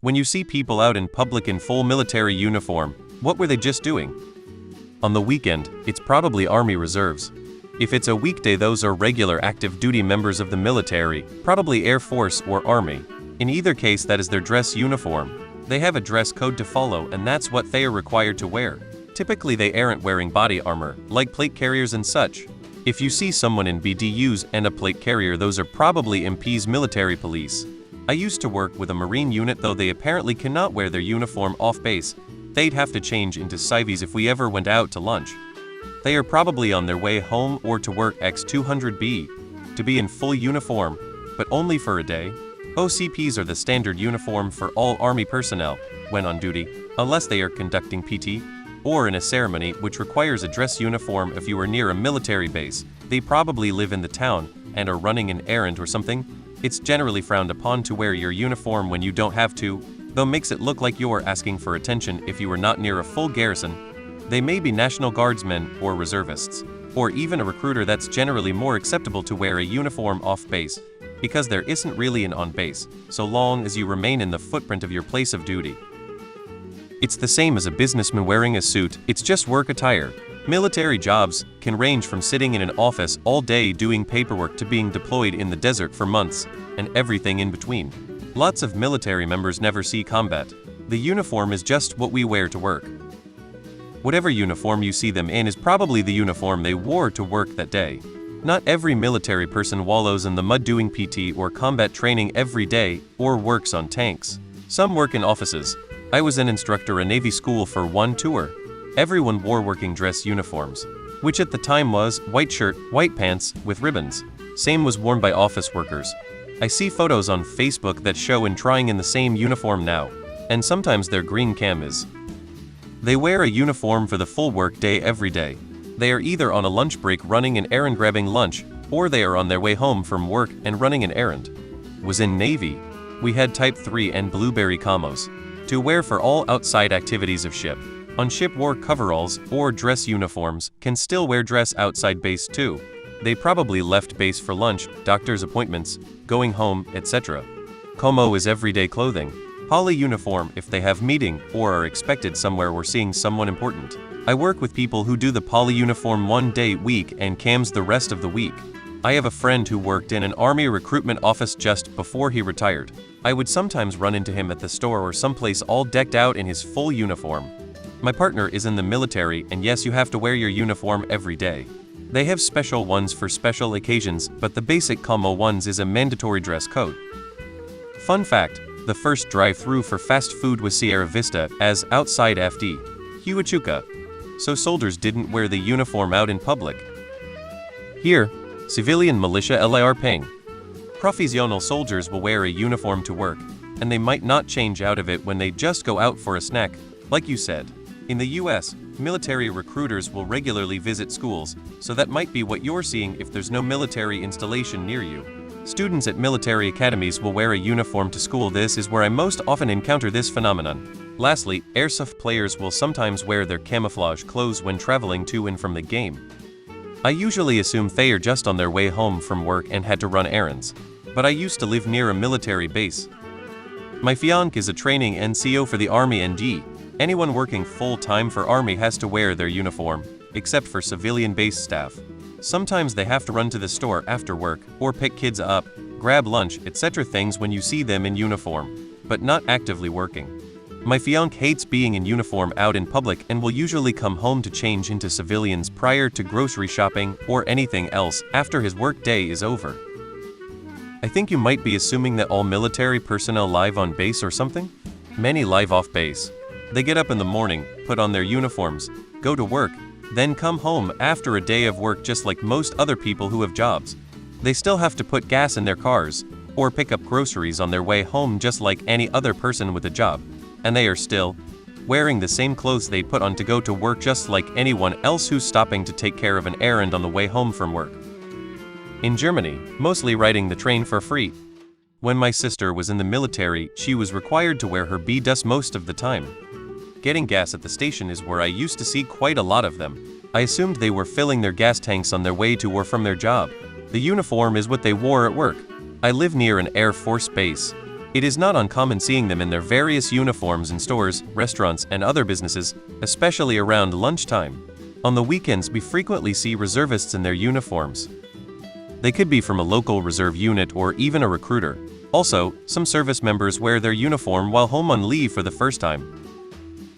When you see people out in public in full military uniform, what were they just doing? On the weekend, it's probably Army Reserves. If it's a weekday, those are regular active duty members of the military, probably Air Force or Army. In either case, that is their dress uniform. They have a dress code to follow, and that's what they are required to wear. Typically they aren't wearing body armor, like plate carriers and such. If you see someone in BDUs and a plate carrier, those are probably MP's military police. I used to work with a Marine unit, though they apparently cannot wear their uniform off base. They'd have to change into civies if we ever went out to lunch. They are probably on their way home or to work X200B, to be in full uniform, but only for a day. OCPs are the standard uniform for all Army personnel when on duty, unless they are conducting PT, or in a ceremony which requires a dress uniform. If you are near a military base, they probably live in the town and are running an errand or something. It's generally frowned upon to wear your uniform when you don't have to, though makes it look like you're asking for attention if you are not near a full garrison. They may be National Guardsmen or reservists, or even a recruiter. That's generally more acceptable to wear a uniform off base, because there isn't really an on base, so long as you remain in the footprint of your place of duty. It's the same as a businessman wearing a suit, it's just work attire. Military jobs can range from sitting in an office all day doing paperwork to being deployed in the desert for months, and everything in between. Lots of military members never see combat. The uniform is just what we wear to work. Whatever uniform you see them in is probably the uniform they wore to work that day. Not every military person wallows in the mud doing PT or combat training every day, or works on tanks. Some work in offices. I was an instructor at a Navy school for one tour. Everyone wore working dress uniforms, which at the time was white shirt, white pants, with ribbons. Same was worn by office workers. I see photos on Facebook that show in trying in the same uniform now, and sometimes their green cam is. They wear a uniform for the full work day every day. They are either on a lunch break running an errand grabbing lunch, or they are on their way home from work and running an errand. Was in Navy. We had Type 3 and Blueberry camos to wear for all outside activities of ship. On ship wore coveralls or dress uniforms, can still wear dress outside base too. They probably left base for lunch, doctor's appointments, going home, etc. Como is everyday clothing. Poly uniform if they have meeting or are expected somewhere or seeing someone important. I work with people who do the poly uniform one day week and cams the rest of the week. I have a friend who worked in an Army recruitment office just before he retired. I would sometimes run into him at the store or someplace all decked out in his full uniform. My partner is in the military, and yes, you have to wear your uniform every day. They have special ones for special occasions, but the basic como ones is a mandatory dress code. Fun fact, the first drive-through for fast food was Sierra Vista as outside FD, Huachuca, so soldiers didn't wear the uniform out in public. Here, civilian militia LAR Ping. Professional soldiers will wear a uniform to work, and they might not change out of it when they just go out for a snack, like you said. In the US, military recruiters will regularly visit schools, so that might be what you're seeing if there's no military installation near you. Students at military academies will wear a uniform to school. This is where I most often encounter this phenomenon. Lastly, airsoft players will sometimes wear their camouflage clothes when traveling to and from the game. I usually assume they are just on their way home from work and had to run errands. But I used to live near a military base. My fiancé is a training NCO for the Army ND. Anyone working full-time for Army has to wear their uniform, except for civilian base staff. Sometimes they have to run to the store after work, or pick kids up, grab lunch, etc. things when you see them in uniform, but not actively working. My fiancé hates being in uniform out in public and will usually come home to change into civilians prior to grocery shopping or anything else after his work day is over. I think you might be assuming that all military personnel live on base or something? Many live off base. They get up in the morning, put on their uniforms, go to work, then come home after a day of work just like most other people who have jobs. They still have to put gas in their cars, or pick up groceries on their way home just like any other person with a job. And they are still wearing the same clothes they put on to go to work just like anyone else who's stopping to take care of an errand on the way home from work. In Germany, mostly riding the train for free. When my sister was in the military, she was required to wear her BDUS most of the time. Getting gas at the station is where I used to see quite a lot of them. I assumed they were filling their gas tanks on their way to or from their job. The uniform is what they wore at work. I live near an Air Force base. It is not uncommon seeing them in their various uniforms in stores, restaurants, and other businesses, especially around lunchtime. On the weekends, we frequently see reservists in their uniforms. They could be from a local reserve unit or even a recruiter. Also, some service members wear their uniform while home on leave for the first time.